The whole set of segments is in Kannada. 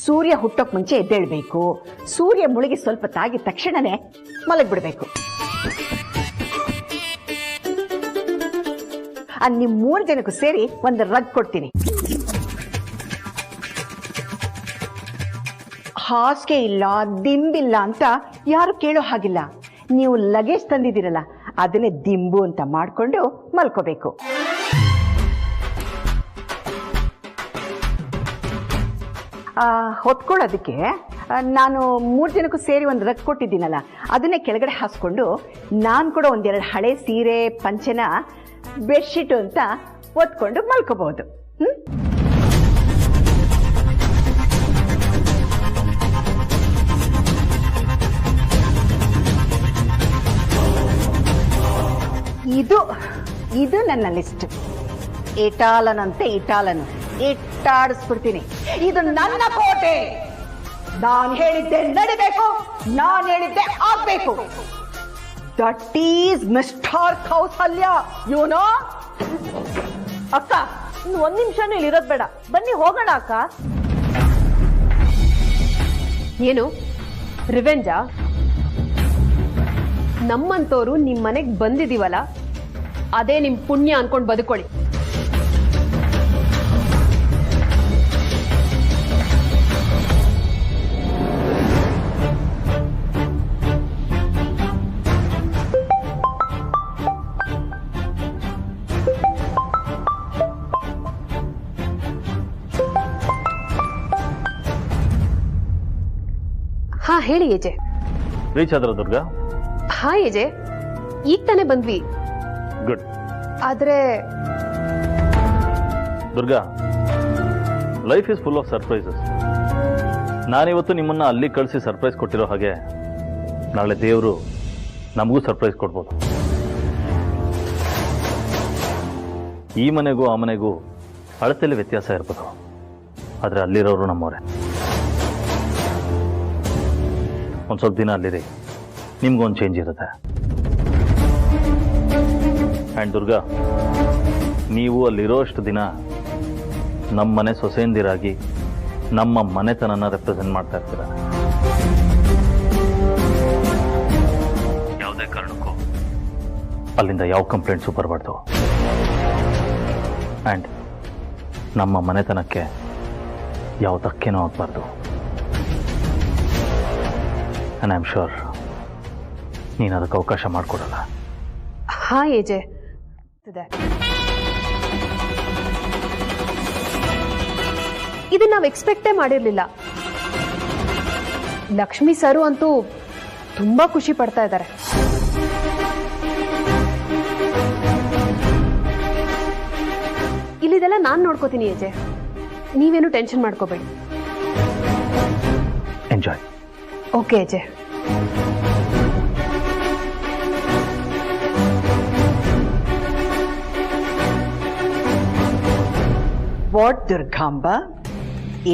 ಸೂರ್ಯ ಹುಟ್ಟೋಕ್ ಮುಂಚೆ ಎದ್ದೇಳ್ಬೇಕು. ಸೂರ್ಯ ಮುಳುಗಿ ಸ್ವಲ್ಪ ತಾಗಿದ ತಕ್ಷಣನೇ ಮಲಗ್ಬಿಡ್ಬೇಕು. ನಿಮ್ 3 ಜನಕ್ಕೂ ಸೇರಿ ಒಂದು ರಗ್ ಕೊಡ್ತೀನಿ. ಹಾಸಿಗೆ ಇಲ್ಲ, ದಿಂಬಿಲ್ಲ ಅಂತ ಯಾರು ಕೇಳೋ ಹಾಗಿಲ್ಲ. ನೀವು ಲಗೇಜ್ ತಂದಿದ್ದೀರಲ್ಲ, ಅದನ್ನೇ ದಿಂಬು ಅಂತ ಮಾಡ್ಕೊಂಡು ಮಲ್ಕೋಬೇಕು. ಹೊತ್ಕೊಳ್ಳೋದಕ್ಕೆ ನಾನು 3 ಜನಕ್ಕೂ ಸೇರಿ ಒಂದು ರಗ್ ಕೊಟ್ಟಿದ್ದೀನಲ್ಲ, ಅದನ್ನೇ ಕೆಳಗಡೆ ಹಾಸ್ಕೊಂಡು ನಾನು ಕೂಡ ಒಂದೆರಡು ಹಳೆ ಸೀರೆ ಪಂಚೆನ ಬೆಡ್ಶೀಟು ಅಂತ ಒತ್ಕೊಂಡು ಮಲ್ಕೋಬಹುದು. ಇದು ನನ್ನ ಲಿಸ್ಟ್. ಇಟಾಲನಂತೆ ಇಟಾಲನು ಇಟ್ಟಾಡಿಸ್ಬಿಡ್ತೀನಿ. ಇದು ನನ್ನ ಕೋಟೆ. ನಾನು ಹೇಳಿದ್ದೆ ನಡಿಬೇಕು, ನಾನು ಹೇಳಿದ್ದೆ ಆಗ್ಬೇಕು. That is mister Kousalya, you know. ಅಕ್ಕ, ಇನ್ನು 1 ನಿಮಿಷನೂ ಇಲ್ಲಿ ಇರೋದ್ ಬೇಡ, ಬನ್ನಿ ಹೋಗೋಣ ಅಕ್ಕ. ಏನು ರಿವೆಂಜಾ? ನಮ್ಮಂತೋರು ನಿಮ್ ಮನೆಗ್ ಬಂದಿದೀವಲ್ಲ, ಅದೇ ನಿಮ್ ಪುಣ್ಯ ಅನ್ಕೊಂಡ್ ಬದುಕೊಳ್ಳಿ. ಹಾ ಹೇಳಿ ಏಜೆ. ರೀಚ್ ಆದ್ರ ದುರ್ಗಾ? ಹಾ ಏಜೆ, ಈಗ ತಾನೇ ಬಂದ್ವಿ. ಗುಡ್. ಆದ್ರೆ Durga, life is full of surprises. ನಾನಿವತ್ತು ನಿಮ್ಮನ್ನ ಅಲ್ಲಿ ಕಳಿಸಿ ಸರ್ಪ್ರೈಸ್ ಕೊಟ್ಟಿರೋ ಹಾಗೆ ನಾಳೆ ದೇವರು ನಮಗೂ ಸರ್ಪ್ರೈಸ್ ಕೊಡ್ಬೋದು. ಈ ಮನೆಗೂ ಆ ಮನೆಗೂ ಅಳತೆಯಲ್ಲಿ ವ್ಯತ್ಯಾಸ ಇರ್ಬೋದು, ಆದರೆ ಅಲ್ಲಿರೋರು ನಮ್ಮವರೇ. ಒಂದು ಸ್ವಲ್ಪ ದಿನ ಅಲ್ಲಿರಿ, ನಿಮ್ಗೊಂದು ಚೇಂಜ್ ಇರುತ್ತೆ. ಆ್ಯಂಡ್ ದುರ್ಗಾ, ನೀವು ಅಲ್ಲಿರೋಷ್ಟು ದಿನ ನಮ್ಮ ಮನೆ ಸೊಸೆಯಂದಿರಾಗಿ ನಮ್ಮ ಮನೆತನನ ರೆಪ್ರೆಸೆಂಟ್ ಮಾಡ್ತಾ ಇರ್ತೀರ. ಯಾವುದೇ ಕಾರಣಕ್ಕೂ ಅಲ್ಲಿಂದ ಯಾವ ಕಂಪ್ಲೇಂಟ್ಸು ಬರಬಾರ್ದು. ಆ್ಯಂಡ್ ನಮ್ಮ ಮನೆತನಕ್ಕೆ ಯಾವ ಧಕ್ಕೆನೂ ಆಗಬಾರ್ದು. ಆ್ಯಂಡ್ ಐ ಆಮ್ ಶ್ಯೂರ್ ನೀನು ಅದಕ್ಕೆ ಅವಕಾಶ ಮಾಡಿಕೊಡಲ್ಲ. ಹಾ ಏಜೆ, ಇದನ್ನ ನಾವು ಎಕ್ಸ್ಪೆಕ್ಟೇ ಮಾಡಿರ್ಲಿಲ್ಲ. ಲಕ್ಷ್ಮಿ ಸರು ಅಂತೂ ತುಂಬಾ ಖುಷಿ ಪಡ್ತಾ ಇದ್ದಾರೆ. ಇಲ್ಲಿದೆಲ್ಲ ನಾನ್ ನೋಡ್ಕೋತೀನಿ ಏಜೆ, ನೀವೇನು ಟೆನ್ಷನ್ ಮಾಡ್ಕೋಬೇಡಿ. Enjoy. Okay Ajay. What Durgamba,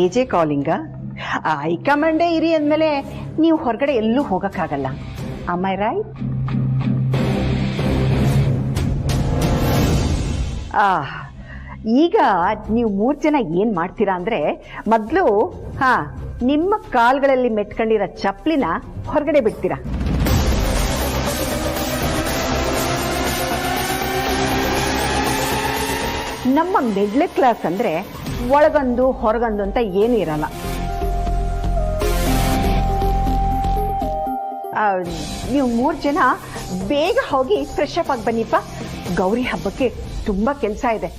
AJ calling? ಹೈಕಮಾಂಡೇ ಇರಿ ಅಂದಮೇಲೆ ನೀವು ಹೊರಗಡೆ ಎಲ್ಲೂ ಹೋಗಕ್ಕಾಗಲ್ಲ. Am I right? ಈಗ ನೀವು 3 ಜನ ಏನ್ ಮಾಡ್ತೀರಾ ಅಂದ್ರೆ, ಮೊದಲು ನಿಮ್ಮ ಕಾಲ್ಗಳಲ್ಲಿ ಮೆಟ್ಕೊಂಡಿರೋ ಚಪ್ಪಲಿನ ಹೊರಗಡೆ ಬಿಡ್ತೀರಾ. ನಮ್ಮ ಮಿಡ್ಲ್ ಕ್ಲಾಸ್ ಅಂದ್ರೆ ಒಳಗಂದು ಹೊರಗಂದು ಅಂತ ಏನು ಇರಲ್ಲ. ನೀವು 3 ಜನ ಬೇಗ ಹೋಗಿ ಫ್ರೆಶ್ ಅಪ್ ಆಗಿ ಬನ್ನಿಪ್ಪ. ಗೌರಿ ಹಬ್ಬಕ್ಕೆ ತುಂಬಾ ಕೆಲಸ ಇದೆ.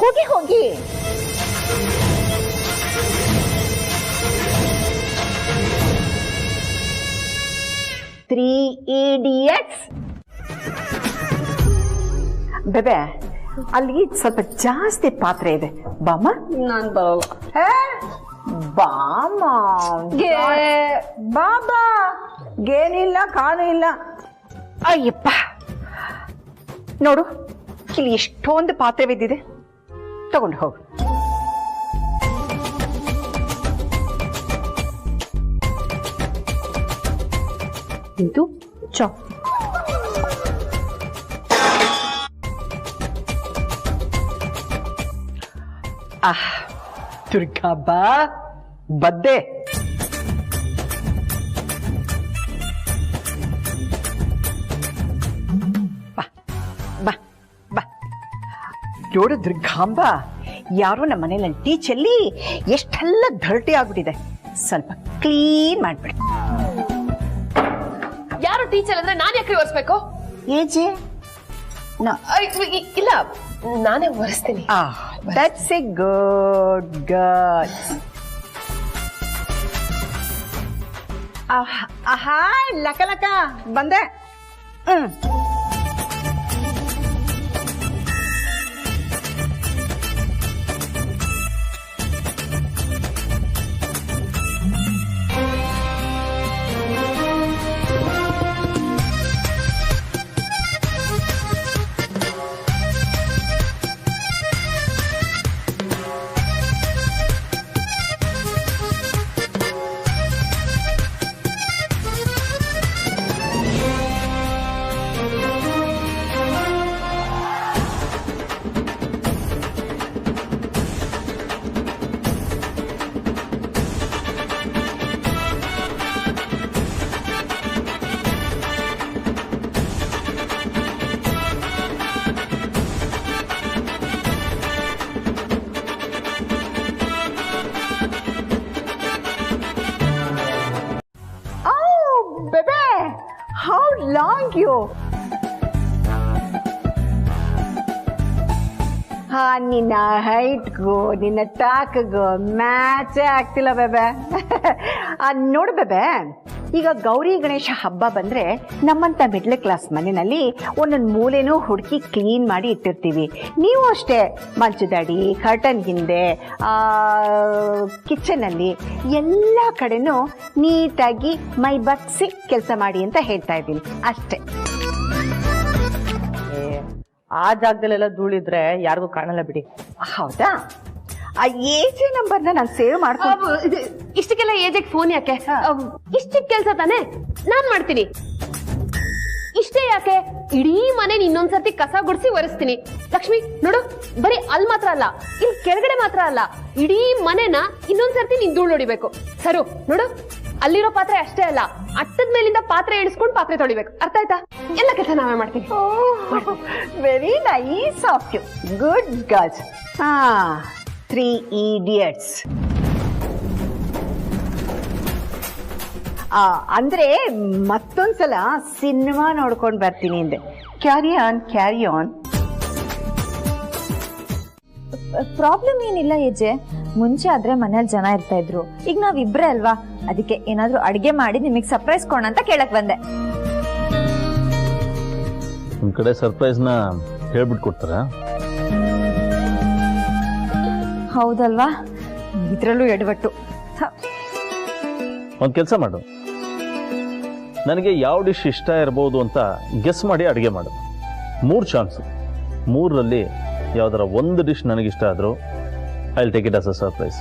ಹೋಗಿ ಹೋಗಿ. Three idiots. ಬೇಬೆ, ಅಲ್ಲಿ ಸ್ವಲ್ಪ ಜಾಸ್ತಿ ಪಾತ್ರೆ ಇದೆ, ಬಾಮ. ನಾನ್ ಬರಲ್ಲ. ಬಾಮ, ಬಾಬಾ ಗೇನಿಲ್ಲ ಕಾಣು ಇಲ್ಲ. ಅಯ್ಯಪ್ಪ, ನೋಡು ಇಲ್ಲಿ ಎಷ್ಟೊಂದು ಪಾತ್ರೆ ಬಿದ್ದಿದೆ, ತಗೊಂಡು ಹೋಗು. ಇದು ಚಾಪ್. ಆಹ್ ದುರ್ಗಾ ಬಾ ಬದ್ದೆ. ಬಾ ಬಾ ಬಾ. ನೋಡು ದುರ್ಗಾಂಬ, ಯಾರೋ ನಮ್ಮ ಮನೇಲಿ ಟೀ ಚೆಲ್ಲಿ ಎಷ್ಟೆಲ್ಲ ಧರ್ಟಿ ಆಗ್ಬಿಟ್ಟಿದೆ, ಸ್ವಲ್ಪ ಕ್ಲೀನ್ ಮಾಡ್ಬಿಡಿ. ಯಾರು ಟೀಚರ್ ಅಂದ್ರೆ ನಾನು ಯಾಕೆ ಒರೆಸ್ಬೇಕು? ಏಜೆ ಇಲ್ಲ, ನಾನೇ ಒರೆಸ್ತೀನಿ. That's a good girl. Hi ಲಕ ಲಕ, ಬಂದೆ. How long you? ನಿನ್ನ ಹೈಟ್ಗೂ ನಿನ್ನ ಟಾಕ್ಗೂ ಮ್ಯಾಚೇ ಆಗ್ತಿಲ್ಲ ಬೇಬೆ. ನೋಡು ಬೇಬೆ, ಈಗ ಗೌರಿ ಗಣೇಶ ಹಬ್ಬ ಬಂದ್ರೆ ನಮ್ಮಂತ ಮಿಡ್ಲ್ ಕ್ಲಾಸ್ ಮನೆಯಲ್ಲಿ ಒಂದೊಂದು ಮೂಲೆನೂ ಹುಡುಕಿ ಕ್ಲೀನ್ ಮಾಡಿ ಇಟ್ಟಿರ್ತೀವಿ. ನೀವು ಅಷ್ಟೇ ಮಂಚದಡಿ, ಕರ್ಟನ್ ಹಿಂದೆ, ಕಿಚನಲ್ಲಿ ಎಲ್ಲ ಕಡೆನೂ ನೀಟಾಗಿ ಮೈ ಬಗ್ಸಿ ಕೆಲಸ ಮಾಡಿ ಅಂತ ಹೇಳ್ತಾ ಇದ್ದೀನಿ ಅಷ್ಟೇ. ಆ ಜಾಗದಲ್ಲೆಲ್ಲ ಧೂಳಿದ್ರೆ ಯಾರಿಗೂ ಕಾಣಲ್ಲ ಬಿಡಿ. ಹೌದಾ? ಆ ಎಜೆ ನಂಬರ್ನ ನಾನು ಸೇವ್ ಮಾಡ್ಕೊಂಡು. ಇಷ್ಟಕ್ಕೆಲ್ಲ ಏಜೆಗೆ ಫೋನ್ ಯಾಕೆ? ಇಷ್ಟಕ್ಕೆ ಕೆಲಸ ತಾನೆ, ನಾನ್ ಮಾಡ್ತೀನಿ. ಇಷ್ಟೇ ಯಾಕೆ, ಇಡೀ ಮನೆ ಇನ್ನೊಂದ್ಸರ್ತಿ ಕಸ ಗುಡಿಸಿ ಒರೆಸ್ತೀನಿ. ಲಕ್ಷ್ಮಿ ನೋಡು, ಬರೀ ಅಲ್ಲಿ ಮಾತ್ರ ಅಲ್ಲ, ಇಲ್ಲಿ ಕೆಳಗಡೆ ಮಾತ್ರ ಅಲ್ಲ, ಇಡೀ ಮನೆನ ಇನ್ನೊಂದ್ಸರ್ತಿ ನೀನ್ ಧೂಳು ಹೊಡಿಬೇಕು. ಸರು ನೋಡು, ಅಲ್ಲಿರೋ ಪಾತ್ರೆ ಅಷ್ಟೇ ಅಲ್ಲ, ಅಟ್ಟದ ಮೇಲಿಂದ ಪಾತ್ರೆ ಎಣಿಸ್ಕೊಂಡು ಪಾತ್ರೆ ತೊಳಿಬೇಕು. ಅರ್ಥ ಆಯ್ತಾ? ಎಲ್ಲ ಕೆಲಸ ನಾವೇ ಮಾಡ್ತೀವಿ. Very nice of you, good girls. 3 idiots. ಅಂದ್ರೆ ಮತ್ತೊಂದ್ಸಲ ಸಿನಿಮಾ ನೋಡ್ಕೊಂಡು ಬರ್ತೀನಿ ಅಂದೆ. Carry on carry on. Problem ಏನಿಲ್ಲ ಹೆಜ್ಜೆ. ಮುಂಚೆ ಆದ್ರೆ ಮನೇಲಿ ಜನ ಇರ್ತಾ ಇದ್ರು, ಈಗ ನಾವಿಬ್ರೇ ಅಲ್ವಾ, ಅದಕ್ಕೆ ಏನಾದ್ರೂ ಅಡಿಗೆ ಮಾಡಿ ನಿಮಗೆ ಸರ್ಪ್ರೈಸ್ ಕೊಡ ಅಂತ ಕೇಳಕ್ ಬಂದೆ. ನಿಮ್ ಕಡೆ ಸರ್ಪ್ರೈಸ್ ನ ಹೇಳ್ಬಿಟ್ಟು ಕೊಡ್ತಾರ? ಹೌದಲ್ವಾ, ಇದ್ರಲ್ಲೂ ಎಡವಟ್ಟು. ಒಂದ್ ಕೆಲಸ ಮಾಡು, ನನಗೆ ಯಾವ ಡಿಶ್ ಇಷ್ಟ ಇರಬಹುದು ಅಂತ ಗೆಸ್ ಮಾಡಿ ಅಡುಗೆ ಮಾಡು. 3 ಚಾನ್ಸ್, 3ರಲ್ಲಿ ಯಾವ್ದಾರ ಒಂದು ಡಿಶ್ ನನಗಿಷ್ಟ ಆದ್ರೂ I will take it as a surprise.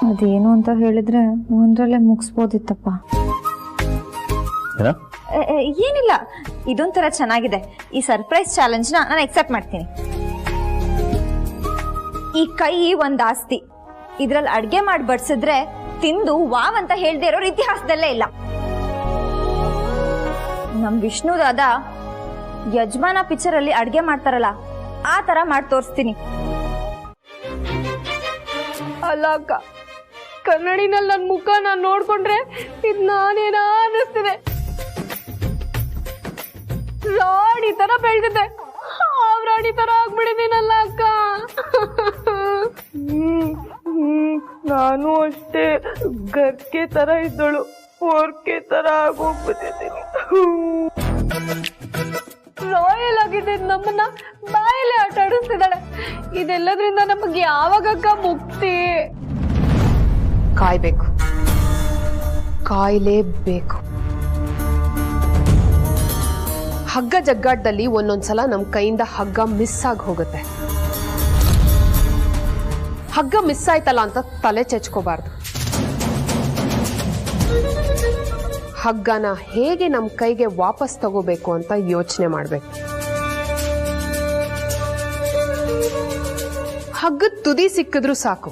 ಅದೇನು ಅಂತ ಹೇಳಿದ್ರೆ ಒಂದ್ರಲ್ಲೇ ಮುಗಿಸ್ಬೋದಿತ್ತಪ್ಪ. ಏನಿಲ್ಲ, ಇದೊಂಥರ ಚೆನ್ನಾಗಿದೆ. ಈ ಸರ್ಪ್ರೈಸ್ ಚಾಲೆಂಜ್ ನ ನಾನು ಎಕ್ಸೆಪ್ಟ್ ಮಾಡ್ತೀನಿ. ಈ ಕೈ ಒಂದ್ ಆಸ್ತಿ, ಇದ್ರಲ್ಲಿ ಅಡ್ಗೆ ಮಾಡಿ ಬಡ್ಸಿದ್ರೆ ತಿಂದು ವಾವ್ ಅಂತ ಹೇಳ್ದೇ ಇರೋರು ಇತಿಹಾಸದಲ್ಲೇ ಇಲ್ಲ. ನಮ್ ವಿಷ್ಣುದಾದ ಯಜಮಾನ ಪಿಕ್ಚರ್ ಅಲ್ಲಿ ಅಡ್ಗೆ ಮಾಡ್ತಾರಲ್ಲ, ಆ ತರ ಮಾಡಿ ತೋರಿಸ್ತೀನಿ. ಅಲ್ಲ ಅಕ್ಕ, ಕನ್ನಡಿನಲ್ಲಿ ನನ್ ಮುಖ ನಾನ್ ನೋಡ್ಕೊಂಡ್ರೆ ಇದ್ ನಾನೇನಾ ಅನ್ನಿಸ್ತಿದೆ. ರಾಣಿ ತರ ಬೆಳೆದಿದ್ದೆ, ರಾಣಿ ತರ ಆಗ್ಬಿಡಿದೀನಲ್ಲ ಅಕ್ಕ. ನಾನು ಅಷ್ಟೇ ಗರ್ಕೆ ತರ ಇದ್ದಳು, ಹೊರ್ಕೆ ತರ ಆಗೋಗ್ಬಿಟ್ಟಿದ್ದೀನಿ. ರಾಯಲ್ ಆಗಿದೆ, ನಮ್ಮನ್ನ ಬಾಯಲ್ಲೇ ಆಟ ಆಡಿಸ್ತಿದ್ದಾಳೆ. ಇದೆಲ್ಲದ್ರಿಂದ ನಮಗೆ ಯಾವಾಗಕ್ಕ ಮುಕ್ತಿ? ಕಾಯ್ಬೇಕು, ಕಾಯ್ಲೇಬೇಕು. ಹಗ್ಗ ಜಗ್ಗಾಟದಲ್ಲಿ ಒಂದೊಂದ್ಸಲ ನಮ್ ಕೈಯಿಂದ ಹಗ್ಗ ಮಿಸ್ ಆಗಿ ಹೋಗುತ್ತೆ. ಹಗ್ಗ ಮಿಸ್ ಆಯ್ತಲ್ಲ ಅಂತ ತಲೆ ಚೆಚ್ಕೋಬಾರ್ದು. ಹಗ್ಗನ ಹೇಗೆ ನಮ್ ಕೈಗೆ ವಾಪಸ್ ತಗೋಬೇಕು ಅಂತ ಯೋಚನೆ ಮಾಡ್ಬೇಕು. ಹಗ್ಗದ ತುದಿ ಸಿಕ್ಕಿದ್ರು ಸಾಕು,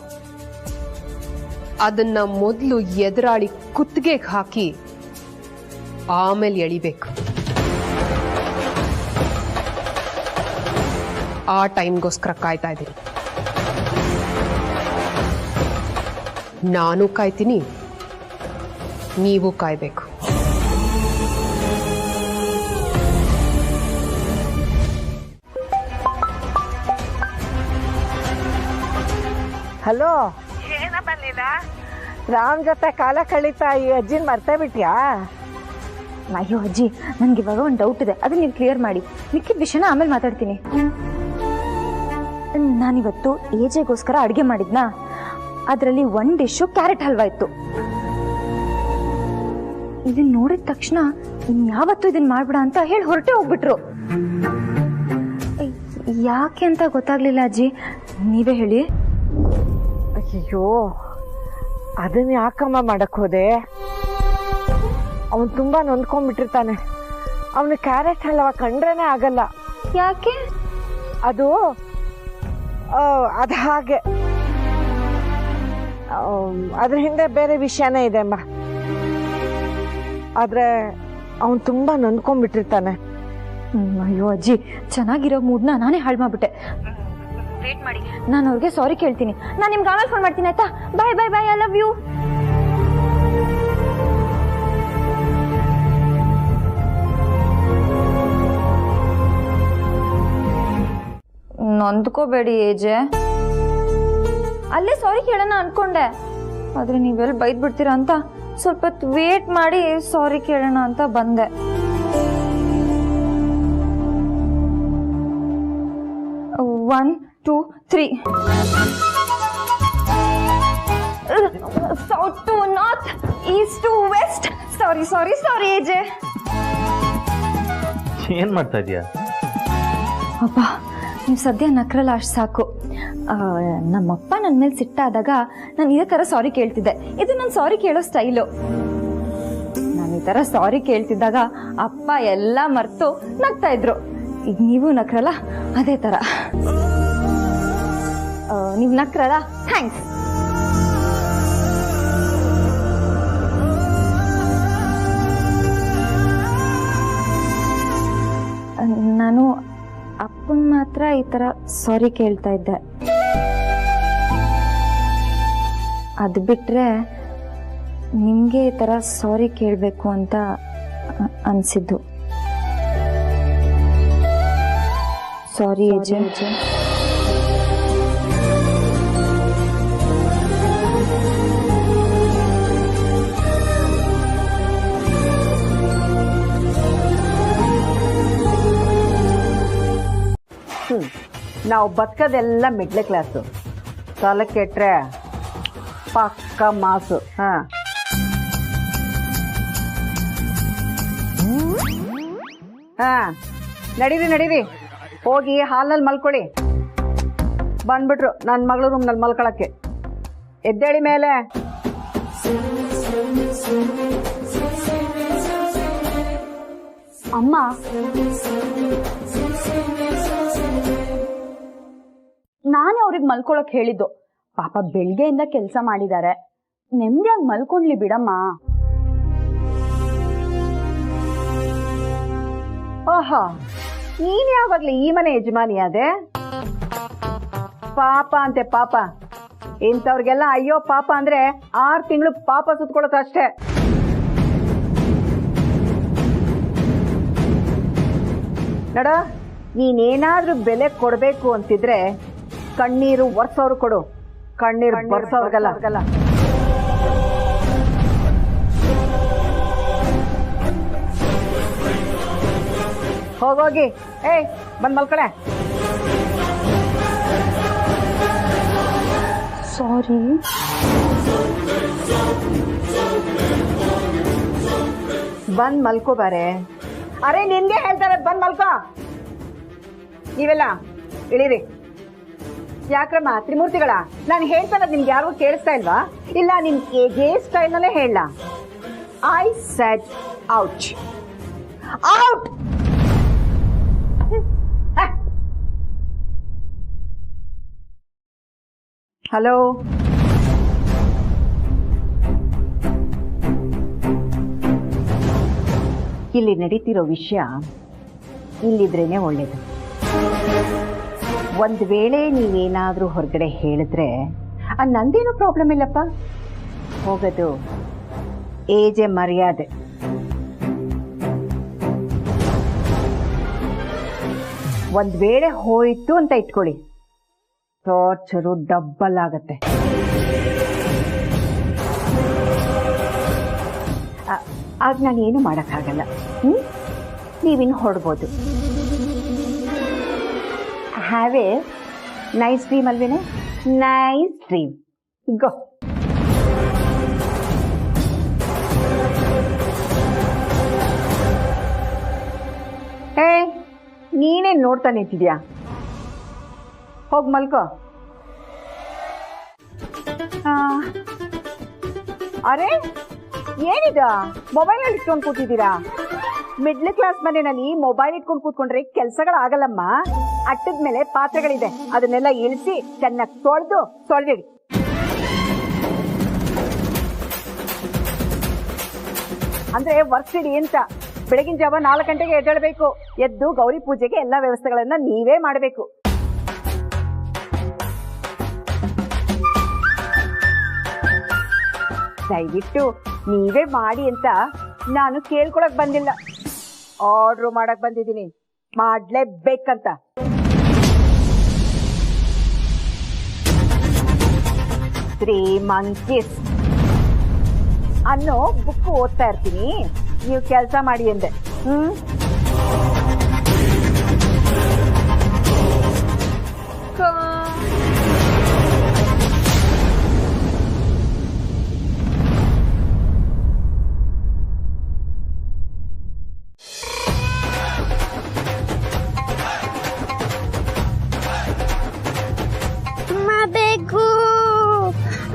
ಅದನ್ನ ಮೊದಲು ಎದುರಾಳಿ ಕುತ್ತಿಗೆಗೆ ಹಾಕಿ ಆಮೇಲೆ ಎಳಿಬೇಕು. ಆ ಟೈಮ್ಗೋಸ್ಕರ ಕಾಯ್ತಾ ಇದ್ದೀನಿ. ನಾನು ಕಾಯ್ತೀನಿ, ನೀವು ಕಾಯ್ಬೇಕು. ಹಲೋ, ಏನ ಬಂದಿಲ್ಲ? ರಾಮ್ ಜೊತೆ ಕಾಲ ಕಳೀತಾ ಈ ಅಜ್ಜಿನ ಮರ್ತೇ ಬಿಟ್ಯಾ? ಅಯ್ಯೋ ಅಜ್ಜಿ, ನನ್ಗೆ ಇವಾಗ ಒಂದು ಡೌಟ್ ಇದೆ, ಅದನ್ನ ನೀವು ಕ್ಲಿಯರ್ ಮಾಡಿ. ಮಿಕ್ಕಿದ ವಿಷಯನ ಆಮೇಲೆ ಮಾತಾಡ್ತೀನಿ. ನಾನಿವತ್ತು ಏಜೆಗೋಸ್ಕರ ಅಡುಗೆ ಮಾಡಿದ್ನಾ, ಅದರಲ್ಲಿ ಒಂದು ಡಿಶ್ಶು ಕ್ಯಾರೆಟ್ ಹಲ್ವಾ ಇತ್ತು. ಇದನ್ನ ನೋಡಿದ ತಕ್ಷಣ ಇನ್ಯಾವತ್ತೂ ಇದನ್ನ ಮಾಡ್ಬಿಡ ಅಂತ ಹೇಳಿ ಹೊರಟೆ ಹೋಗ್ಬಿಟ್ರು. ಯಾಕೆ ಅಂತ ಗೊತ್ತಾಗ್ಲಿಲ್ಲ ಅಜ್ಜಿ, ನೀವೇ ಹೇಳಿ. ಅಯ್ಯೋ, ಅದನ್ನ ಯಾಕಮ್ಮ ಮಾಡಕ್ ಹೋದೆ? ಅವನು ತುಂಬಾ ನೊಂದ್ಕೊಂಡ್ಬಿಟ್ಟಿರ್ತಾನೆ. ಅವನು ಕ್ಯಾರೆಟ್ ಹಲ್ವಾ ಕಂಡ್ರೇನೆ ಆಗಲ್ಲ. ಯಾಕೆ? ಅದು ಹಾಗೆ, ಅದ್ರ ಹಿಂದೆ ಬೇರೆ ವಿಷಯನೇ ಇದೆ ಅಮ್ಮ. ಆದ್ರೆ ಅವನು ತುಂಬಾ ನೊಂದ್ಕೊಂಡ್ಬಿಟ್ಟಿರ್ತಾನೆ. ಅಯ್ಯೋ ಅಜ್ಜಿ, ಚೆನ್ನಾಗಿರೋ ಮೂಡ್ನ ನಾನೇ ಹಾಳು ಮಾಡ್ಬಿಟ್ಟೆ. ವೇಟ್ ಮಾಡಿ, ನಾನು ಅವ್ರಿಗೆ ಸಾರಿ ಕೇಳ್ತೀನಿ. ನಾನು ನಿಮ್ಗೆ ಆಮೇಲೆ ಫೋನ್ ಮಾಡ್ತೀನಿ, ಆಯ್ತಾ? ಬಾಯ್ ಬಾಯ್ ಬಾಯ್, ಐ ಲವ್ ಯು. ನೊಂದ್ಕೋಬೇಡಿ ಏಜೆ, ಅಲ್ಲೇ ಸಾರಿ ಕೇಳೋಣ ಅನ್ಕೊಂಡೆ, ಆದ್ರೆ ನೀವೆಲ್ಲಿ ಬೈದ್ ಬಿಡ್ತೀರಾ ಅಂತ ಸ್ವಲ್ಪ ಹೊತ್ತು ವೇಟ್ ಮಾಡಿ ಸಾರಿ ಕೇಳೋಣ ಅಂತ ಬಂದೆ. One two three. South to north, east to west. Sorry sorry sorry AJ. ಏನ್ ಮಾಡ್ತಾ ಇದೀಯಾ? ಅಪ್ಪ, ನೀವು ಸದ್ಯ ನಕ್ರಲ್ಲ ಅಷ್ಟು ಸಾಕು. ನಮ್ಮಪ್ಪ ನನ್ನ ಮೇಲೆ ಸಿಟ್ಟಾದಾಗ ನಾನು ಇದೇ ಥರ ಸಾರಿ ಕೇಳ್ತಿದ್ದೆ. ಇದು ನನ್ನ ಸಾರಿ ಕೇಳೋ ಸ್ಟೈಲು. ನಾನು ಈ ಥರ ಸಾರಿ ಕೇಳ್ತಿದ್ದಾಗ ಅಪ್ಪ ಎಲ್ಲ ಮರ್ತು ನಗ್ತಾ ಇದ್ರು. ಈಗ ನೀವು ನಕ್ರಲ್ಲ, ಅದೇ ಥರ. ನೀವು ನಕ್ರಲ್ಲ, ಥ್ಯಾಂಕ್ಸ್. ನಾನು ಅಪ್ಪನ ಮಾತ್ರ ಈ ಥರ ಸಾರಿ ಕೇಳ್ತಾ ಇದ್ದೆ. ಅದು ಬಿಟ್ರೆ ನಿಮಗೆ ಈ ಥರ ಸಾರಿ ಕೇಳಬೇಕು ಅಂತ ಅನಿಸಿದ್ದು. ಸಾರಿ ಏಜೆ. ನಾವು ಬದುಕೋದೆಲ್ಲ ಮಿಡ್ಲ್ ಕ್ಲಾಸು, ಸಾಲ ಕೆಟ್ರೆ ಪಕ್ಕ ಮಾಸು. ನಡೀರಿ ನಡೀರಿ, ಹೋಗಿ ಹಾಲ್ನಲ್ಲಿ ಮಲ್ಕೊಳ್ಳಿ. ಬಂದ್ಬಿಟ್ರು ನನ್ನ ಮಗಳು ರೂಮ್ನಲ್ಲಿ ಮಲ್ಕೊಳಕ್ಕೆ. ಎದ್ದೇಳಿ ಮೇಲೆ. ಅಮ್ಮ, ನಾನೇ ಅವ್ರಿಗೆ ಮಲ್ಕೊಳಕ್ ಹೇಳಿದ್ದು. ಪಾಪ ಬೆಳಿಗ್ಗೆಯಿಂದ ಕೆಲಸ ಮಾಡಿದ್ದಾರೆ, ನೆಮ್ಮದಿಯಾಗಿ ಮಲ್ಕೊಂಡ್ಲಿ ಬಿಡಮ್ಮ. ಓಹೋ, ನೀನ್ ಯಾವಾಗ್ಲೂ ಈ ಮನೆ ಯಜಮಾನಿ ಅದೇ? ಪಾಪ ಅಂತೆ ಪಾಪ. ಇಂಥವ್ರಿಗೆಲ್ಲ ಅಯ್ಯೋ ಪಾಪ ಅಂದ್ರೆ 6 ತಿಂಗಳು ಪಾಪ ಸುತ್ಕೊಳಕ್ ಅಷ್ಟೇ. ನಡ, ನೀನೇನಾದ್ರೂ ಬೆಲೆ ಕೊಡ್ಬೇಕು ಅಂತಿದ್ರೆ ಕಣ್ಣೀರು ಒರ್ಸೋರು ಕೊಡು, ಕಣ್ಣೀರು ಬರ್ಸೋರ್ಗಲ್ಲ. ಹೋಗೋಗಿ, ಏಯ್ ಬಂದ್ ಮಲ್ಕಳೆ. ಸಾರಿ. ಬಂದ್ ಮಲ್ಕೋಬಾರೆ. ಅರೆ ನಿನ್ಗೆ ಹೇಳ್ತಾರೆ ಬಂದ್ ಮಲ್ಕೋ. ನೀವೆಲ್ಲ ಇಳೀರಿ. ಯಾಕ್ರಮ್ಮ ತ್ರಿಮೂರ್ತಿಗಳ, ನಾನು ಹೇಳ್ತಾರ ನಿಮ್ಗೆ ಯಾರಿಗೂ ಕೇಳಿಸ್ತಾ ಇಲ್ವಾ? ಇಲ್ಲ ನಿಮ್ ಏಜೇ ಸ್ಟೈಲ್ನಲ್ಲೇ ಹೇಳ. I said out out. Hello, ಇಲ್ಲಿ ನಡೀತಿರೋ ವಿಷಯ ಇಲ್ಲಿದ್ರೇನೆ ಒಳ್ಳೇದು. ಒಂದು ವೇಳೆ ನೀವೇನಾದರೂ ಹೊರಗಡೆ ಹೇಳಿದ್ರೆ ನಂದೇನೂ ಪ್ರಾಬ್ಲಮ್ ಇಲ್ಲಪ್ಪ. ಹೋಗೋದು ಏಜೆ ಮರ್ಯಾದೆ. ಒಂದು ವೇಳೆ ಹೋಯಿತು ಅಂತ ಇಟ್ಕೊಳ್ಳಿ, ಟಾರ್ಚರು ಡಬ್ಬಲ್ ಆಗತ್ತೆ. ಆಗ ನಾನು ಏನು ಮಾಡೋಕ್ಕಾಗಲ್ಲ. ನೀವಿನ್ನು ಹೊಡ್ಬೋದು. ಹ್ಯಾವ್ ಎ ನೈಸ್ ಡ್ರೀಮ್ ಅಲ್ವೇನೆ? Nice dream. ಗೋ. ಏ, ನೀನೇನು ನೋಡ್ತಾ ನಿಂತಿದ್ಯಾ? ಹೋಗಿ ಮಲ್ಕೋ. ಅರೆ, ಏನಿದ ಮೊಬೈಲ್ ಇಟ್ಕೊಂಡು ಕೂತಿದ್ದೀರಾ? ಮಿಡ್ಲ್ ಕ್ಲಾಸ್ ಮನೆಯಲ್ಲಿ ಮೊಬೈಲ್ ಇಟ್ಕೊಂಡು ಕೂತ್ಕೊಂಡ್ರೆ ಕೆಲಸಗಳಾಗಲ್ಲಮ್ಮ. ಅಟ್ಟದ ಮೇಲೆ ಪಾತ್ರೆಗಳಿದೆ, ಅದನ್ನೆಲ್ಲ ಇಳಿಸಿ ಚೆನ್ನಾಗಿ ತೊಳೆದು ತೊಳೆದಿಡಿ. ಅಂದ್ರೆ ವರ್ಕ್ ಇಡಿ ಅಂತ. ಬೆಳಗಿನ ಜಾವ 4 ಗಂಟೆಗೆ ಎದ್ದೇಳಬೇಕು. ಎದ್ದು ಗೌರಿ ಪೂಜೆಗೆ ಎಲ್ಲಾ ವ್ಯವಸ್ಥೆಗಳನ್ನ ನೀವೇ ಮಾಡಬೇಕು. ದಯವಿಟ್ಟು ನೀವೇ ಮಾಡಿ ಅಂತ ನಾನು ಕೇಳ್ಕೊಳಕ್ ಬಂದಿಲ್ಲ, ಆರ್ಡ್ರು ಮಾಡಕ್ ಬಂದಿದ್ದೀನಿ. ಮಾಡ್ಲೇಬೇಕಂತ. ತ್ರೀ ಮಂಕೀಸ್ ಅನ್ನೋ ಬುಕ್ ಓದ್ತಾ ಇರ್ತೀನಿ, ನೀವು ಕೆಲಸ ಮಾಡಿ ಅಂದೆ.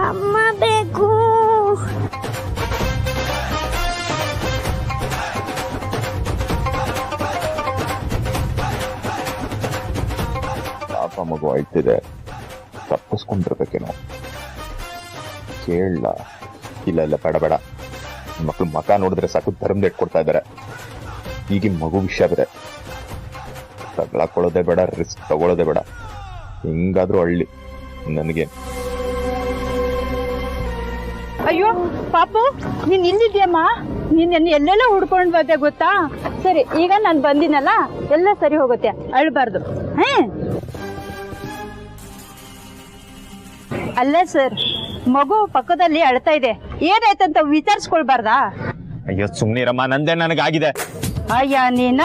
ಅಮ್ಮ ಬೇಕು. ಪಾಪ ಮಗು ಅಳ್ತಿದೆ, ತಪ್ಪಿಸ್ಕೊಂಡಿರ್ಬೇಕೇನೋ. ಕೇಳಲ್ಲ. ಇಲ್ಲ ಇಲ್ಲ, ಬೇಡ ಬೇಡ. ಮಕ್ಳು ಮಕ ನೋಡಿದ್ರೆ ಸಾಕು ಧರ್ಮದ ಇಟ್ಕೊಡ್ತಾ ಇದ್ದಾರೆ. ಈಗಿನ ಮಗು ವಿಷಯ ಬೇರೆ. ತಗೊಳಕೊಳ್ಳೋದೇ ಬೇಡ, ರಿಸ್ಕ್ ತಗೊಳ್ಳೋದೇ ಬೇಡ. ಹಿಂಗಾದ್ರೂ ಹಳ್ಳಿ ನನಗೆ. ಅಯ್ಯೋ ಪಾಪು, ನೀನ್ ಇಲ್ಲಿದ್ಯಮ್ಮ? ನೀನ್ ಎಲ್ಲೆಲ್ಲ ಹುಡ್ಕೊಂಡ್ ಬಂದೆ ಗೊತ್ತಾ? ಸರಿ, ಈಗ ನಾನು ಬಂದಿನಲ್ಲ, ಎಲ್ಲ ಸರಿ ಹೋಗುತ್ತೆ, ಅಳ್ಬಾರ್ದು. ಅಲ್ಲೇ ಸರ್, ಮಗು ಪಕ್ಕದಲ್ಲಿ ಅಳ್ತಾ ಇದೆ, ಏನಾಯ್ತಂತ ವಿಚಾರಿಸ್ಕೊಳ್ಬಾರ್ದಾ? ಅಯ್ಯೋ ಸುಮ್ನಿರಮ್ಮ, ನಂದೇ ನನಗಾಗಿದೆ. ಅಯ್ಯ ನೀನ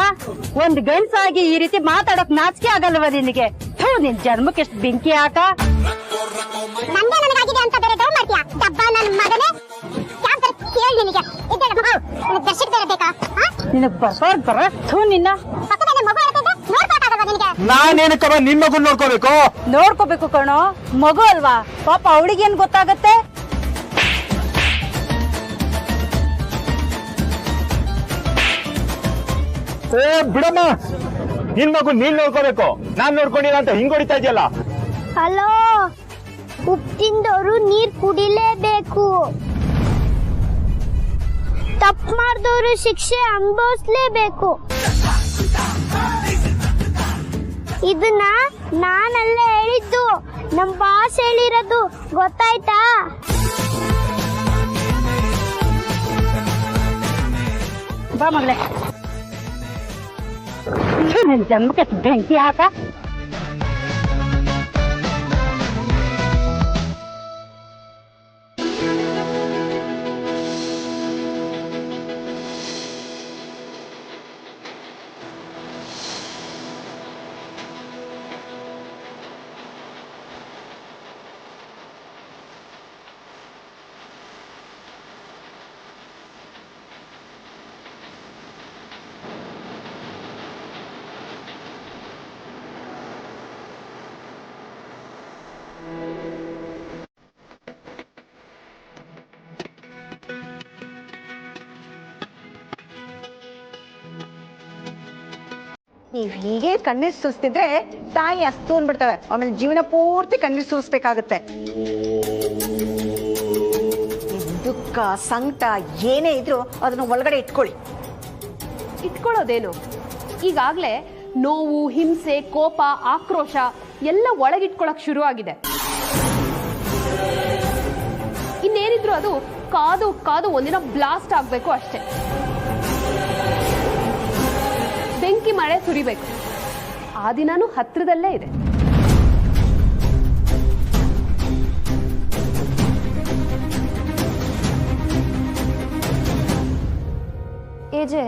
ಒಂದ್ ಗಂಡ್ಸಾಗಿ ಈ ರೀತಿ ಮಾತಾಡೋಕ್ ನಾಚಿಕೆ ಆಗಲ್ವ ನಿನಗೆ? ನಿನ್ ಜನ್ಮಕ್ಕೆ ಎಷ್ಟು ಬೆಂಕಿ ಹಾಕ. ಅಂತ ಬೇರೆ ಡೌನ್ ಮಾಡ್ತೀಯಾ? ಡಬ್ಬ ನನ್ನ ಮಗನೇ. ಕೇಳಿ ನಿನಗೆ ದರ್ಶಕ ಬೇರೆ ಬೇಕಾ? ನಿನಗ್ ಬರ್ಸೋರ್ ಬರ ನಿನ್ನ ಪಕ್ಕದಲ್ಲಿ ಮಗು ಇರ್ತದೆ, ನೋಡ್ಬೇಕಾಗಲ್ವಾ ನಿನಗೆ? ನಾನೇನಕ್ಕಮ್ಮ ನಿನ್ ಮಗು ನೋಡ್ಕೋಬೇಕು? ನೋಡ್ಕೋಬೇಕು ಕಣೋ, ಮಗು ಅಲ್ವಾ ಪಾಪ, ಅವಳಿಗೇನ್ ಗೊತ್ತಾಗತ್ತೆ? ಬಿಡಮ್ಮ, ನಿನ್ ಮಗು ನೀನ್ ನೋಡ್ಕೋಬೇಕು, ನಾನ್ ನೋಡ್ಕೊಂಡಿಲ್ಲ ಅಂತ ಹಿಂಗ್ ಹೊಡಿತಾ ಇದೆಯಲ್ಲ. ಹಲೋ, ಉಪ್ಪು ತಿಂದವರು ನೀರ್ ಕುಡಿಲೇಬೇಕು. ತಪ್ಪು ಮಾಡಿದವರು ಶಿಕ್ಷೆ ಅನುಭವಿಸ್ಲೇಬೇಕು. ಇದನ್ನ ನಾನಲ್ಲ ಹೇಳಿದ್ದು, ನಮ್ ಬಾಸ್ ಹೇಳಿರೋದು, ಗೊತ್ತಾಯ್ತಾ? ಬಾ ಮಗಳೇ, ಜನ್ಮಕ್ಕೆ ಬೆಂಕಿ ಹಾಕ. ನೀವು ಹೀಗೆ ಕಣ್ಣೀರು ಸುರಿಸ್ತಿದ್ರೆ ತಾಯಿ ಅಸ್ತು ಅಂದ್ಬಿಡ್ತವೆ, ಆಮೇಲೆ ಜೀವನ ಪೂರ್ತಿ ಕಣ್ಣೀರು ಸುರಿಸ್ಬೇಕಾಗುತ್ತೆ. ದುಃಖ ಸಂಕಟ ಏನೇ ಇದ್ರೂ ಅದನ್ನ ಒಳಗಡೆ ಇಟ್ಕೊಳ್ಳೋದೇನು? ಈಗಾಗ್ಲೇ ನೋವು, ಹಿಂಸೆ, ಕೋಪ, ಆಕ್ರೋಶ ಎಲ್ಲ ಒಳಗಿಟ್ಕೊಳಕ್ ಶುರು ಆಗಿದೆ. ಇನ್ನೇನಿದ್ರು ಅದು ಕಾದು ಕಾದು ಒಂದಿನ ಬ್ಲಾಸ್ಟ್ ಆಗ್ಬೇಕು ಅಷ್ಟೇ. ಬೆಂಕಿ ಮಳೆ ಸುರಿಬೇಕು. ಆ ದಿನಾನು ಹತ್ರದಲ್ಲೇ ಇದೆ. ಏಜೆ,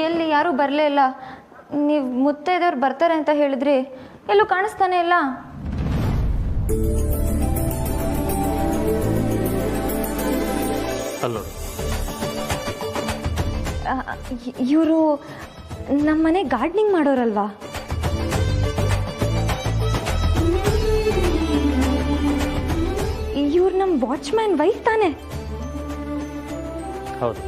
ಎಲ್ಲಿ ಯಾರೂ ಬರಲೇ ಇಲ್ಲ. ನೀವು ಮುತ್ತೈದವ್ರು ಬರ್ತಾರೆ ಅಂತ ಹೇಳಿದ್ರಿ, ಎಲ್ಲೂ ಕಾಣಿಸ್ತಾನೆ ಇಲ್ಲ. ಅಲ್ಲೋ, ಇವರು ನಮ್ಮ ಮನೆ ಗಾರ್ಡನಿಂಗ್ ಮಾಡೋರಲ್ವಾ? ಇವ್ರು ನಮ್ಮ ವಾಚ್ಮ್ಯಾನ್ ವೈಫ್ ತಾನೆ? ಹೌದು.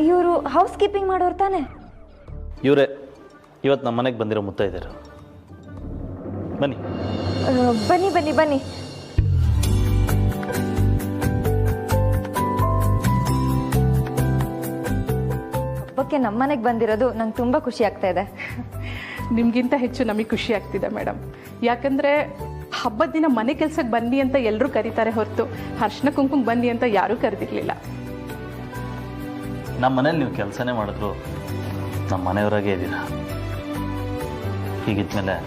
ಇವರು ಹೌಸ್ ಕೀಪಿಂಗ್ ಮಾಡೋರು ತಾನೆ? ಇವರೇ ಇವತ್ತು ನಮ್ಮ ಮನೆಗೆ ಬಂದಿರೋ ಮುತ್ತೈದೆಯರು. ಬನ್ನಿ ಬನ್ನಿ ಬನ್ನಿ ಬನ್ನಿ. ಹಬ್ಬಕ್ಕೆ ನಮ್ಮ ಮನೆಗೆ ಬಂದಿರೋದು ನಂಗೆ ತುಂಬ ಖುಷಿ ಆಗ್ತಾ ಇದೆ. ನಿಮ್ಗಿಂತ ಹೆಚ್ಚು ನಮಗೆ ಖುಷಿ ಆಗ್ತಿದೆ ಮೇಡಮ್. ಯಾಕಂದ್ರೆ ಹಬ್ಬದ ದಿನ ಮನೆ ಕೆಲ್ಸಕ್ಕೆ ಬನ್ನಿ ಅಂತ ಎಲ್ಲರೂ ಕರೀತಾರೆ ಹೊರತು ಅರ್ಶಿನ ಕುಂಕುಮ ಬನ್ನಿ ಅಂತ ಯಾರೂ ಕರೆದಿರ್ಲಿಲ್ಲ. ನಮ್ಮ ಮನೇಲಿ ನೀವು ಕೆಲಸನೇ ಮಾಡಿದ್ರು ನಮ್ಮ ಮನೆಯವರಾಗೇ ಇದ್ದೀರಾ. ಹೀಗಿದ್ಮೇಲೆ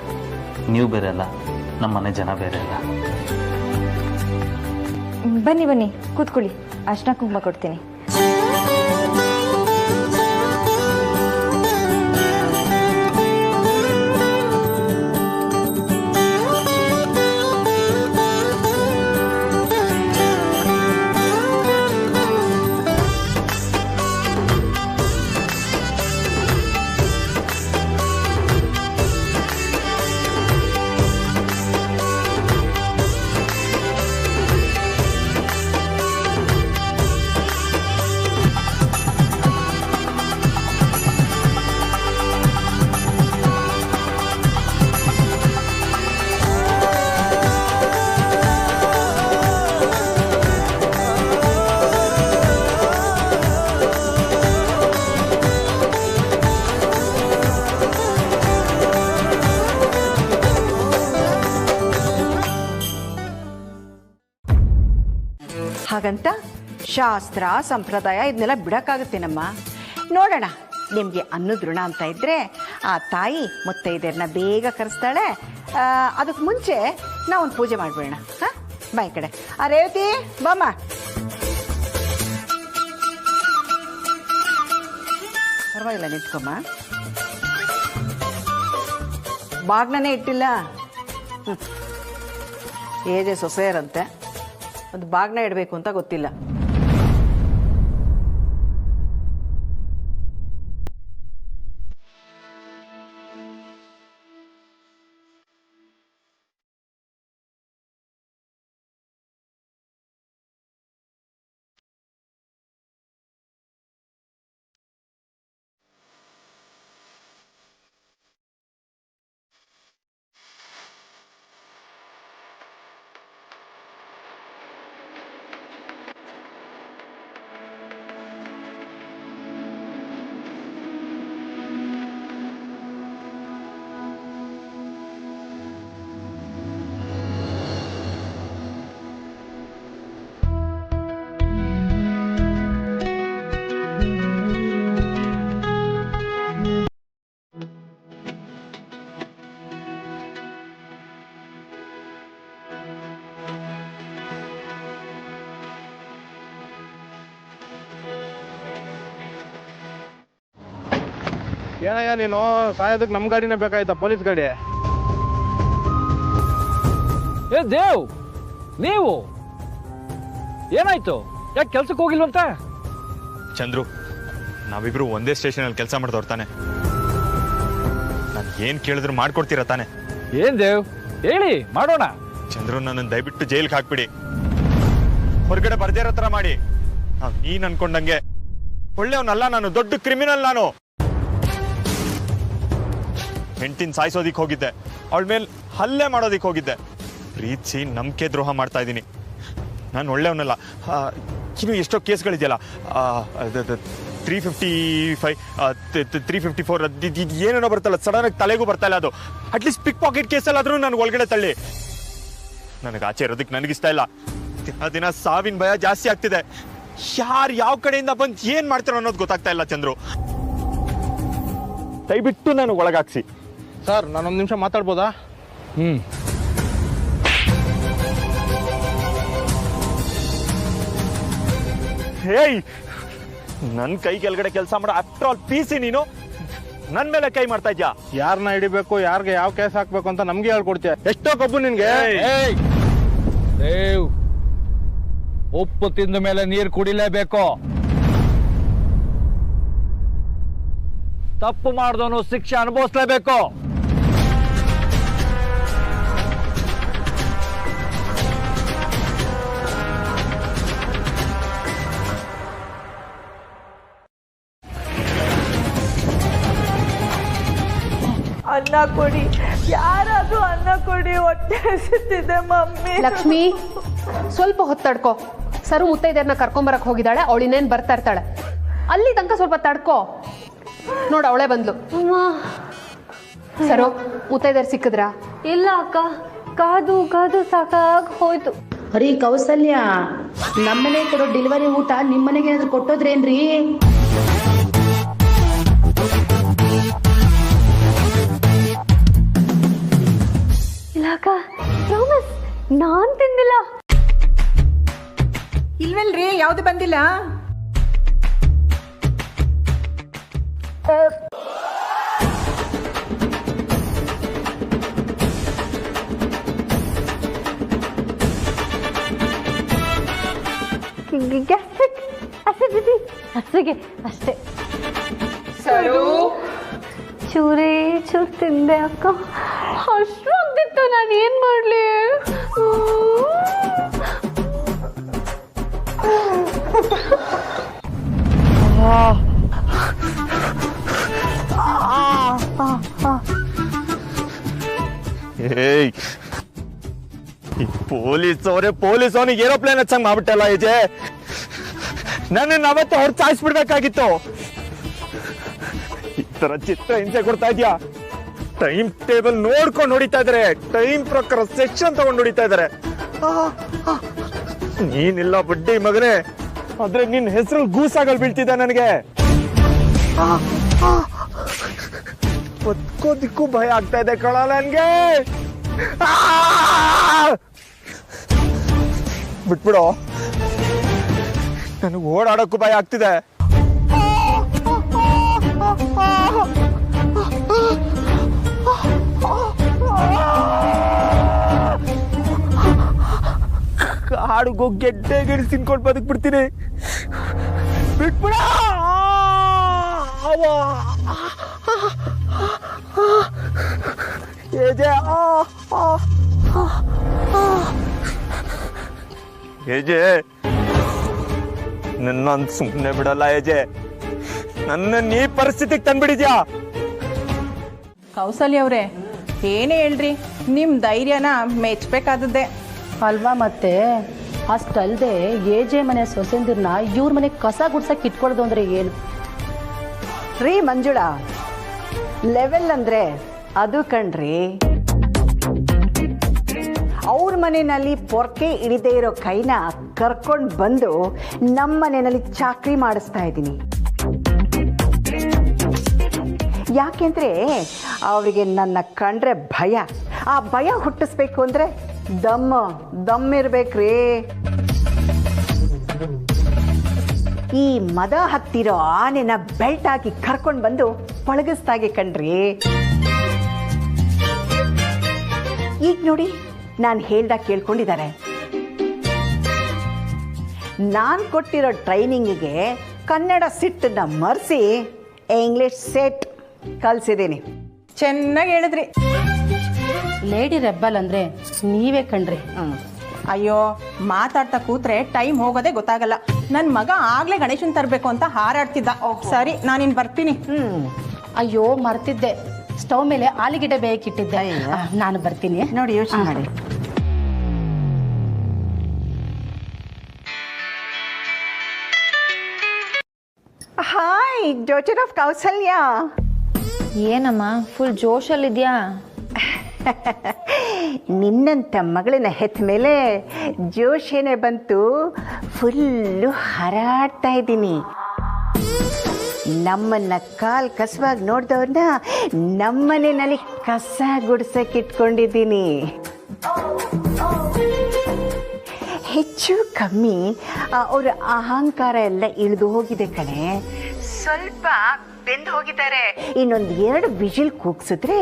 ನೀವು ಬೇರೆ ಅಲ್ಲ, ನಮ್ಮ ಮನೆ ಜನ ಬೇರೆ ಅಲ್ಲ. ಬನ್ನಿ ಬನ್ನಿ ಕೂತ್ಕೊಳ್ಳಿ, ಅರ್ಶಿನ ಕುಂಕುಮ ಕೊಡ್ತೀನಿ. ಹಾಗಂತ ಶಾಸ್ತ್ರ ಸಂಪ್ರದಾಯ ಇದನ್ನೆಲ್ಲ ಬಿಡೋಕ್ಕಾಗುತ್ತೇನಮ್ಮ? ನೋಡೋಣ, ನಿಮಗೆ ಅನ್ನದ ಋಣ ಅಂತ ಇದ್ದರೆ ಆ ತಾಯಿ ಮುತ್ತೈದೆಯರನ್ನ ಬೇಗ ಕರೆಸ್ತಾಳೆ. ಅದಕ್ಕೆ ಮುಂಚೆ ನಾವೊಂದು ಪೂಜೆ ಮಾಡಿಬಿಡೋಣ. ಹಾಂ, ಬಾ ಈ ಕಡೆ. ರೇವತಿ ಬಾಮ್ಮ. ಪರವಾಗಿಲ್ಲ, ನಿಂತ್ಕೊಮ್ಮ. ಬಾಗ್ನೇ ಇಟ್ಟಿಲ್ಲ. ಏಜೆ ಸೊಸೆಯರಂತೆ, ಒಂದು ಬಾಗ್ನ ಇಡಬೇಕು ಅಂತ ಗೊತ್ತಿಲ್ಲ. ಏನಯ್ಯ ನೀನು ಸಾಯೋದಕ್ಕೆ ನಮ್ಮ ಗಾಡಿನೇ ಬೇಕಾಯ್ತಾ? ಪೊಲೀಸ್ ಗಾಡಿ? ಏ ದೇವ್, ನೀವು ಏನಾಯ್ತು? ಯಾಕೆ ಕೆಲ್ಸಕ್ಕೆ ಹೋಗಿಲ್ವಂತ? ಚಂದ್ರು, ನಾವಿಬ್ರು ಒಂದೇ ಸ್ಟೇಷನಲ್ಲಿ ಕೆಲಸ ಮಾಡ್ದವ್ರು ತಾನೆ. ನಾನು ಏನ್ ಕೇಳಿದ್ರು ಮಾಡ್ಕೊಡ್ತೀರಾ ತಾನೆ? ಏನ್ ದೇವ್ ಹೇಳಿ, ಮಾಡೋಣ. ಚಂದ್ರು, ನನ್ನನ್ನು ದಯವಿಟ್ಟು ಜೈಲ್ಗೆ ಹಾಕ್ಬಿಡಿ. ಹೊರಗಡೆ ಬರ್ದೇ ಇರೋ ಥರ ಮಾಡಿ. ನೀನ್ ಅನ್ಕೊಂಡಂಗೆ ಒಳ್ಳೆಯವನಲ್ಲ ನಾನು, ದೊಡ್ಡ ಕ್ರಿಮಿನಲ್ ನಾನು. ಹೆಂಡತಿನ ಸಾಯಿಸೋದಿಕ್ ಹೋಗಿದ್ದೆ, ಅವಳ ಮೇಲೆ ಹಲ್ಲೆ ಮಾಡೋದಿಕ್ ಹೋಗಿದ್ದೆ, ಪ್ರೀತಿಸಿ ನಂಬಿಕೆ ದ್ರೋಹ ಮಾಡ್ತಾ ಇದ್ದೀನಿ. ನಾನು ಒಳ್ಳೆಯವನಲ್ಲ. ಇನ್ನು ಎಷ್ಟೋ ಕೇಸ್ಗಳಿದೆಯಲ್ಲ, 355 354 ಏನೇನೋ ಬರ್ತಲ್ಲ, ಸಡನ್ನಾಗಿ ತಲೆಗೂ ಬರ್ತಾ ಇಲ್ಲ ಅದು. ಅಟ್ಲೀಸ್ಟ್ ಪಿಕ್ ಪಾಕೆಟ್ ಕೇಸಲ್ಲಾದ್ರೂ ನನಗೆ ಒಳಗಡೆ ತಳ್ಳಿ. ನನಗೆ ಆಚೆ ಇರೋದಕ್ಕೆ ನನಗಿಷ್ಟ ಇಲ್ಲ. ದಿನ ಸಾವಿನ ಭಯ ಜಾಸ್ತಿ ಆಗ್ತಿದೆ. ಯಾರು ಯಾವ ಕಡೆಯಿಂದ ಬಂದು ಏನ್ ಮಾಡ್ತಾರೋ ಅನ್ನೋದು ಗೊತ್ತಾಗ್ತಾ ಇಲ್ಲ. ಚಂದ್ರು, ದಯವಿಟ್ಟು ನಾನು ಒಳಗಾಕ್ಸಿ. ಸರ್, ನಾನೊಂದು ನಿಮಿಷ ಮಾತಾಡ್ಬೋದಾ? ಹೇಯ್, ನನ್ನ ಕೈ ಕೆಳಗಡೆ ಕೆಲಸ ಮಾಡೋ ಆಫ್ಟರ್ ಆಲ್ PC ನೀನು ನನ್ ಮೇಲೆ ಕೈ ಮಾಡ್ತಾ ಇದ್ಯಾ? ಯಾರನ್ನ ಹಿಡಿಬೇಕು, ಯಾರಿಗೆ ಯಾವ ಕೇಸ್ ಹಾಕ್ಬೇಕು ಅಂತ ನಮ್ಗೆ ಹೇಳ್ಕೊಡ್ತೀಯ. ಎಷ್ಟೋ ಕಬ್ಬು ನಿನ್ಗೆ. ದೇವ್, ಉಪ್ಪು ತಿಂದ ಮೇಲೆ ನೀರು ಕುಡಿಲೇಬೇಕು. ತಪ್ಪು ಮಾಡಿದವನು ಶಿಕ್ಷೆ ಅನುಭವಿಸ್ಲೇಬೇಕು. ಅನ್ನ ಕೊಡಿ, ಯಾರಾದ್ರೂ ಅನ್ನ ಕೊಡಿ, ಹೊಟ್ಟೆ ಹಸಿತಿದೆ ಮಮ್ಮಿ. ಲಕ್ಷ್ಮಿ, ಸ್ವಲ್ಪ ಹೊತ್ತಡ್ಕೋ. ಸರು ಮುತ್ತೈದೆಯರ್ನ ಕರ್ಕೊಂಬರಕ್ ಹೋಗಿದ್ದಾಳೆ, ಅವಳಿನೇನ್ ಬರ್ತಾ ಇರ್ತಾಳೆ. ಅಲ್ಲಿ ತನಕ ಸ್ವಲ್ಪ ತಡ್ಕೋ. ನೋಡ, ಅವಳೆ ಬಂದ್ಲು. ಸರು, ಮುತ್ತೈದೆಯರ್ ಸಿಕ್ಕಿದ್ರಾ? ಇಲ್ಲ ಅಕ್ಕ, ಕಾದು ಕಾದು ಸಾಕಾಗಿ ಹೋಯ್ತು. ರೀ ಕೌಸಲ್ಯ, ನಮ್ಮನೆ ಕೊಡೋ ಡೆಲಿವರಿ ಊಟ ನಿಮ್ಮನೆಗೆ ಏನಾದ್ರು ಕೊಟ್ಟೋದ್ರೇನ್ರಿ? ಇಲ್ಲ ಅಕ್ಕ, ಪ್ರಾಮಿಸ್, ನಾನ್ ತಿಂದಿಲ್ಲ. ಇಲ್ವಲ್ರಿ, ಯಾವ್ದು ಬಂದಿಲ್ಲ. ಗ್ಯಾಸ್ಟ್ರಿಕ್ ಅಸಿಡಿಟಿ ಅಷ್ಟೇ ಅಷ್ಟೇ. ಸರು, ಚೂರೇ ಚೂರು ತಿಂದೆ ಅಕ್ಕ. ಅಷ್ಟು ಆಗ್ತಿತ್ತು, ನಾನು ಏನ್ ಮಾಡ್ಲಿ? ಏಯ್, ಈ ಪೊಲೀಸ್ ಅವನಿಗೆ ಏರೋಪ್ಲೇನ್ ಹಚ್ಚಂಗ್ ಮಾಡ್ಬಿಟ್ಟಲ್ಲ. ಈಜೆ ನನ್ನ ಅವತ್ತು ಹೊರ ಚಾಯಿಸ್ಬಿಡ್ಬೇಕಾಗಿತ್ತು. ಈ ತರ ಚಿತ್ರ ಹಿಂಸೆ ಕೊಡ್ತಾ ಇದ್ಯಾ? ಟೈಮ್ ಟೇಬಲ್ ನೋಡ್ಕೊಂಡು ಹೊಡಿತಾ ಇದಾರೆ, ಟೈಮ್ ಪ್ರಕಾರ ಸೆಕ್ಷನ್ ತಗೊಂಡು ಹೊಡಿತಾ ಇದಾರೆ. ನೀನಿಲ್ಲ ಬಡ್ಡಿ ಮಗನೇ, ಆದ್ರೆ ನಿನ್ ಹೆಸರು ಗೂಸಾಗಲ್ ಬೀಳ್ತಿದ್ದ ನನಗೆ. ಬದುಕೋದಿಕ್ಕೂ ಭಯ ಆಗ್ತಾ ಇದೆ ಕಣ ನನ್ಗೆ. ಬಿಟ್ಬಿಡು, ನನಗೆ ಓಡಾಡಕ್ಕೂ ಭಯ ಆಗ್ತಿದೆ. ಕಾಡಿಗೆ ಹೋಗಿ ಗೆಡ್ಡೆ ಗಿಡ ತಿನ್ಕೊಂಡು ಬದುಕ್ ಬಿಡ್ತೀನಿ. ಬಿಟ್ಬಿಡ. ಏಜೆ, ನನ್ನ ಸುಮ್ಮನೆ ಬಿಡಲ್ಲ ಏಜೆ. ನನ್ನ ಈ ಪರಿಸ್ಥಿತಿಗೆ ತಂದ್ಬಿಡಿದ್ಯಾ? ಕೌಸಲ್ಯ ಅವರೇ, ಏನೇ ಹೇಳ್ರಿ, ನಿಮ್ಮ ಧೈರ್ಯನ ಮೆಚ್ಚಬೇಕಾದದ್ದೇ ಅಲ್ವಾ? ಮತ್ತೆ ಅಷ್ಟಲ್ದೆ ಏಜೆ ಮನೆ ಸೊಸೆಂದಿರ್ನ ಇವ್ರ ಮನೆ ಕಸ ಗುಡ್ಸಕ್ ಇಟ್ಕೊಳ್ದು ಅಂದ್ರೆ ಏನು? ರೀ ಮಂಜುಳಾ, ಲೆವೆಲ್ ಅಂದ್ರೆ ಅದು ಕಣ್ರಿ. ಅವ್ರ ಮನೆಯಲ್ಲಿ ಪೊರ್ಕೆ ಹಿಡಿದೇ ಇರೋ ಕೈನ ಕರ್ಕೊಂಡು ಬಂದು ನಮ್ಮ ಮನೆಯಲ್ಲಿ ಚಾಕ್ರಿ ಮಾಡಿಸ್ತಾ ಇದ್ದೀನಿ. ಯಾಕೆಂದ್ರೆ ಅವರಿಗೆ ನನ್ನ ಕಂಡ್ರೆ ಭಯ. ಆ ಭಯ ಹುಟ್ಟಿಸ್ಬೇಕು ಅಂದ್ರೆ ದಮ್ಮಿರ್ಬೇಕ್ರಿ. ಈ ಮದ ಹತ್ತಿರೋ ಆನೆನ ಬೆಲ್ಟ್ ಹಾಕಿ ಕರ್ಕೊಂಡು ಬಂದು ಪಳಗಿಸ್ದಾಗೆ ಕಣ್ರಿ. ಈಗ ನೋಡಿ, ನಾನು ಹೇಳ್ದಾಗ ಕೇಳ್ಕೊಂಡಿದ್ದಾರೆ. ನಾನು ಕೊಟ್ಟಿರೋ ಟ್ರೈನಿಂಗಿಗೆ ಕನ್ನಡ ಸಿಟ್ಟನ್ನ ಮರೆಸಿ ಇಂಗ್ಲಿಷ್ ಸೆಟ್ ಕಲಿಸಿದ್ದೀನಿ. ಚೆನ್ನಾಗಿ ಹೇಳಿದ್ರಿ. ಲೇಡಿ ರೆಬ್ಬಲ್ ಅಂದ್ರೆ ನೀವೇ ಕಣ್ರಿ. ಅಯ್ಯೋ ಮಾತಾಡ್ತಾ ಕೂತ್ರೆ ಟೈಮ್ ಹೋಗೋದೇ ಗೊತ್ತಾಗಲ್ಲ. ನನ್ನ ಮಗ ಆಗ್ಲೇ ಗಣೇಶನ್ ತರಬೇಕು ಅಂತ ಹಾರಾಡ್ತಿದ್ದ. ಸರಿ ನಾನಿನ್ ಬರ್ತೀನಿ. ಅಯ್ಯೋ ಮರ್ತಿದ್ದೆ, ಸ್ಟವ್ ಮೇಲೆ ಆಲೂಗೆಡ್ಡೆ ಬೇಯಕ್ಕಿಟ್ಟಿದ್ದೆ. ನಾನು ಬರ್ತೀನಿ. ನೋಡಿ ಯೋಚನೆ ಮಾಡಿ. Hi daughter of Kausalya. ಏನಮ್ಮ ಫುಲ್ ಜೋಶಲ್ಲಿದ್ಯಾ? ನಿನ್ನಂಥ ಮಗಳನ್ನ ಹೆತ್ತ ಮೇಲೆ ಜೋಶೇನೆ ಬಂತು, ಫುಲ್ಲು ಹಾರಾಡ್ತಾ ಇದ್ದೀನಿ. ನಮ್ಮನ್ನ ಕಾಲ್ ಕಸವಾಗಿ ನೋಡ್ದವ್ರನ್ನ ನಮ್ಮನೆಯಲ್ಲಿ ಕಸ ಗುಡ್ಸಕ್ಕಿಟ್ಕೊಂಡಿದ್ದೀನಿ. ಹೆಚ್ಚು ಕಮ್ಮಿ ಅವರ ಅಹಂಕಾರ ಎಲ್ಲ ಇಳಿದು ಹೋಗಿದೆ ಕಣೆ. ಸ್ವಲ್ಪ ಬೆಂದು ಹೋಗಿದ್ದಾರೆ. ಇನ್ನೊಂದು 2 ವಿಜಿಲ್ ಕೂಗ್ಸಿದ್ರೆ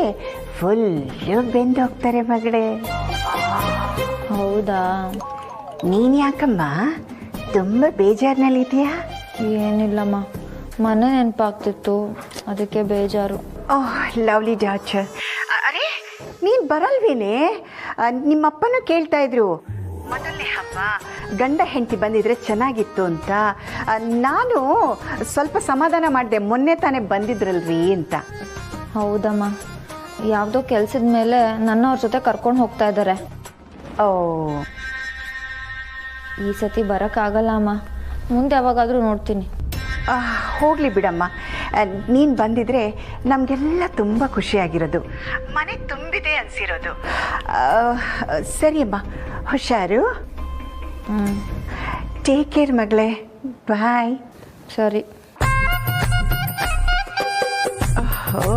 ಫುಲ್ಲು ಬೆಂದು ಹೋಗ್ತಾರೆ ಮಗಳೇ. ಹೌದಾ? ನೀನ್ ಯಾಕಮ್ಮ ತುಂಬ ಬೇಜಾರಿನಲ್ಲಿದೆಯಾ? ಏನಿಲ್ಲಮ್ಮ, ಮನೆ ನೆನಪಾಗ್ತಿತ್ತು, ಅದಕ್ಕೆ ಬೇಜಾರು. ಓಹ್ ಲವ್ಲಿ ಡಾಟರ್. ಅರೆ ನೀನು ಬರಲ್ವೇನೆ? ನಿಮ್ಮಪ್ಪನೂ ಕೇಳ್ತಾ ಇದ್ರು ಮೊದಲನೇ ಹಬ್ಬ ಗಂಡ ಹೆಂಡತಿ ಬಂದಿದ್ರೆ ಚೆನ್ನಾಗಿತ್ತು ಅಂತ. ನಾನು ಸ್ವಲ್ಪ ಸಮಾಧಾನ ಮಾಡಿದೆ, ಮೊನ್ನೆ ತಾನೇ ಬಂದಿದ್ರಲ್ರಿ ಅಂತ. ಹೌದಮ್ಮ, ಯಾವುದೋ ಕೆಲಸದ ಮೇಲೆ ನನ್ನ ಅವ್ರ ಜೊತೆ ಕರ್ಕೊಂಡು ಹೋಗ್ತಾ ಇದ್ದಾರೆ. ಓ, ಈ ಸತಿ ಬರೋಕ್ಕಾಗಲ್ಲ ಅಮ್ಮ, ಮುಂದೆ ಯಾವಾಗಾದರೂ ನೋಡ್ತೀನಿ. ಹೋಗಲಿ ಬಿಡಮ್ಮ. ನೀನು ಬಂದಿದ್ರೆ ನಮಗೆಲ್ಲ ತುಂಬ ಖುಷಿಯಾಗಿರೋದು, ಮನೆ ತುಂಬಿದೆ ಅನಿಸಿರೋದು. ಸರಿ ಅಮ್ಮ, ಹುಷಾರು. ಟೇಕ್ ಕೇರ್ ಮಗಳೇ. ಬಾಯ್. ಸರಿ. ಓಹೋ